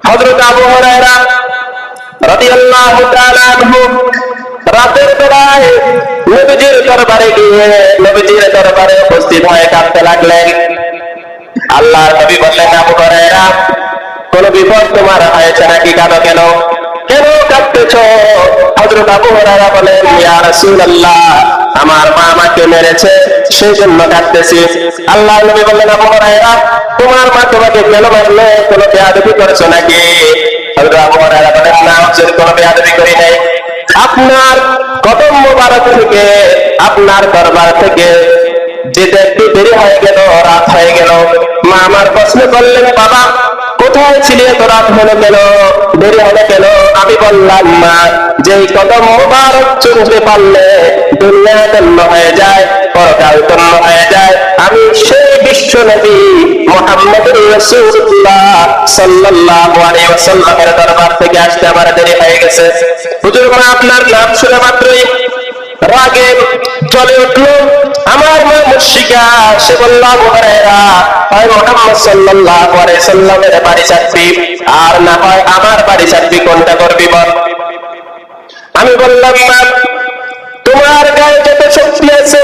হযরত আবু হুরায়রা রাদিয়াল্লাহু তাআলা আনহু রাতের বেলায় নবীজির দরবারে গিয়ে নবীজির দরবারে উপস্থিত হয়ে কাঁদতে লাগলেন। আল্লাহর নবী বললেন, আবু হুরায়রা, কোন বিপদ তোমার হয়েছে নাকি? কাঁদো কেন? কেন কাঁদতেছো? হযরত আবু হুরায়রা বলেন, ইয়া রাসূলুল্লাহ, আমার মা আমাকে মেরেছে, সেই জন্য কাঁদতেছি। আল্লাহর নবী বললেন, আবু হুরায়রা, তোমার মা তোমাকে কেন মারলো? কোনো বেয়াদবি করেছো নাকি? হযরত আবু হুরায়রা বলেন, না হুজুর, কোনো বেয়াদবি করি নাই। আপনার কদম মোবারক থেকে, আপনার দরবার থেকে যেতে একটু দেরি হয়ে গেল, রাত হয়ে গেল। মা আমার প্রশ্ন করলেন, বাবা কোথায় ছিলে? তো রাত হলো কেন, দেরি হলো কেন? আমি বললাম, মা, যেই কদম মোবারক চুমতে পারলে দুনিয়া ধন্য হয়ে যায়, পরকাল ধন্য হয়ে যায়। আমি সেই বিশ্ব নবী মুহাম্মদুর রাসূলুল্লাহ সাল্লাল্লাহু আলাইহি ওয়াসাল্লামের দরবার থেকে আসতে আমার দেরি হয়ে গেছে। হুজুর, আপনার নাম শুনে মাত্রই রাগে চলে উঠলো আমার মা মুশরিকা। সে বলল, আবু হুরায়রা, হয় মুহাম্মদ সাল্লাল্লাহু আলাইহি সাল্লামের বাড়ি চাচ্ছি, আর না হয় আমার বাড়ি চাচ্ছি, কোনটা করবি বল? আমি বললাম, মা, তোমার গায়ে যত শক্তি আছে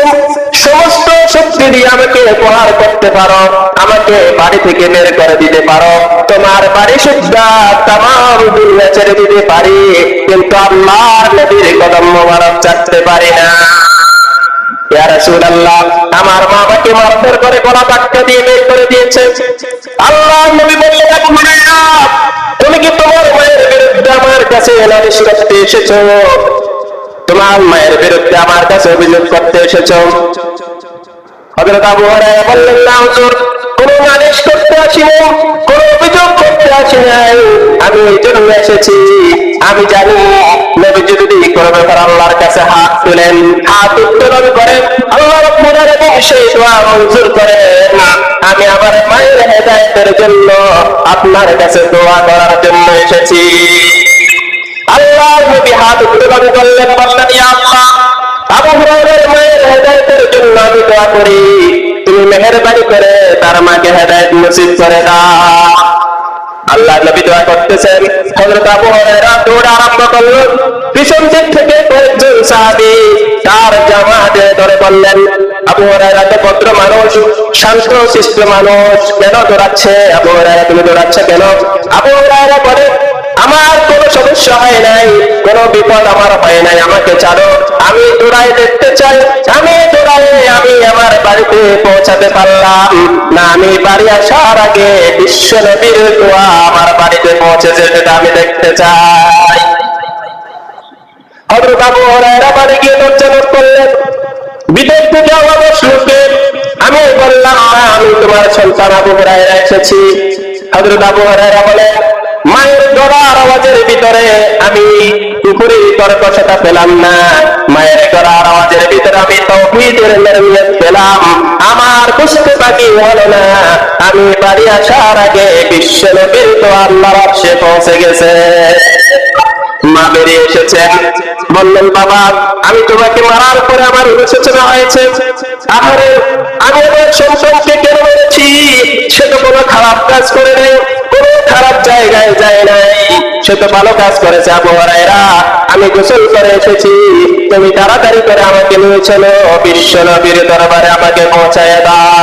সমস্ত শক্তি দিয়ে আমাকে প্রহার করতে পারো, আমাকে বাড়ি থেকে বের করে দিতে পারো, তোমার বাড়ি সুদ্ধা তামাম দুনিয়া ছেড়ে দিতে পারি, কিন্তু আল্লাহর নবীর কদম মোবারক চাটতে পারি না। ইয়া রাসূলুল্লাহ, আমার মা আমাকে মারধর করে গলা ধাক্কা দিয়ে বের করে দিয়েছে। আল্লাহর নবী বললেন, আবু হুরায়রা, তুমি কি তোমার মায়ের বিরুদ্ধে আমার কাছে নালিশ করতে এসেছো? তোমার মায়ের বিরুদ্ধে আমার কাছে অভিযোগ করতে এসেছো? হযরত আবু হুরায়রা বললেন, না হুজুর, কোন নালিশ করতে আসিনি, কোন অভিযোগ করতে আসি নাই, আমি এই জন্য এসেছি, আমি জানি নবীজি যদি কোনো ব্যাপার আল্লাহর কাছে হাত তুলেন, হাত উত্তোলন করেন, আল্লাহ রাব্বুল আলামিন সেই দোয়া মঞ্জুর করেন। আমি আমার মায়ের হেদায়েতের জন্য আপনার কাছে দোয়া করার জন্য এসেছি। আল্লাহর নবী হাত উত্তোলন করলেন, বললেন, ইয়া আল্লাহ, আবু হুরায়রার মায়ের হেদায়েতের জন্য আমি দোয়া করি, তুমি মেহেরবানি করে তার মাকে হেদায়েত নসিব করে দাও। আল্লাহর নবী দোয়া করতেছেন, হযরত আবু হুরায়রা দৌড় আরম্ভ করলেন। পিছন দিক থেকে কয়েকজন সাহাবী তার জামাতে ধরে বললেন, আবু হুরায়রা তো ভদ্র মানুষ, শান্ত শিষ্ট মানুষ, কেন দৌড়াচ্ছে? আবু হুরায়রা, তুমি দৌড়াচ্ছ কেন? আবু হুরায়রা বলে, আমার কোনো সমস্যা হয় নাই, কোনো বিপদ আমার হয় নাই, আমাকে ছাড়ো, আমি দৌড়াই দেখতে চাই, আমি দৌড়াই আমি আমার বাড়িতে পৌঁছাতে পারলাম না, আমি বাড়ি আসার আগে বিশ্ব নবীর দোয়া আমার বাড়িতে পৌঁছেছে, সেটা আমি দেখতে চাই। হযরত আবু হুরায়রা বাড়ি গিয়ে দরজা নক করলেন। ভিতর থেকে আওয়াজ শুনতে আমি বললাম, আমি তোমার সন্তান আবু হুরায়রা এসেছি। হযরত আবু হুরায়রা বলে, মায়ের গলার আওয়াজের ভিতরে আমি পুকুরে কর্কশতা পেলাম না, মায়ের গলার আওয়াজের ভিতরে আমি তাওহীদের নূরিয়ত পেলাম। আমার বুঝতে বাকি হলো না, আমি বাড়ি আসার আগে বিশ্ব নবীর দোয়া আল্লাহর আরশে পৌঁছে গেছে। মা বেরিয়ে এসেছেন, বললেন, বাবা, আমি তোমাকে মারার পরে আমার অনুশোচনা হয়েছে। আহারে, আমি আমার সন্তানকে কেন মেরেছি? সে তো কোনো খারাপ কাজ করে নাই, কোনো খারাপ জায়গায় যায় নাই, সে তো ভালো কাজ করেছে। আবু হুরায়রা, আমি গোসল করে এসেছি, তুমি তাড়াতাড়ি করে আমাকে নিয়ে চলো, বিশ্ব নবীর দরবারে আমাকে পৌঁছায় দাও।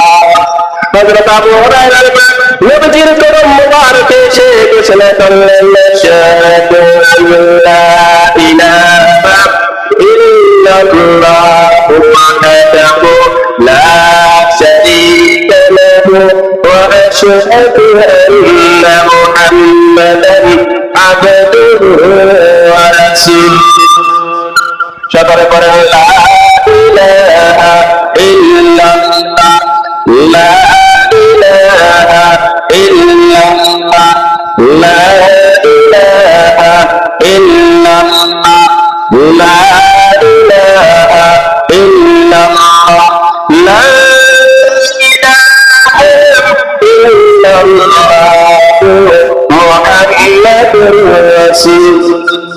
হযরত আবু হুরায়রা নবীজির কদম মোবারকে এসে গোসল করলেন। আশহাদু আল্লা ইলাহা ইল্লাল্লাহু ওয়াহদাহু লা শারীকা লাহু ওয়া আশহাদু আন্না মুহাম্মাদান আবদুহু ওয়া রাসূলুহু। সকলে পড়েন, লা ইলাহা ইল্লাল্লাহ, লা ইলাহা ইল্লাল্লাহ, লা ইলাহা ইল্লাল্লাহ, লা ইলাহা ইল্লাল্লাহ, লা ইলাহা ইল্লাল্লাহ মুহাম্মাদুর রাসূলুল্লাহ।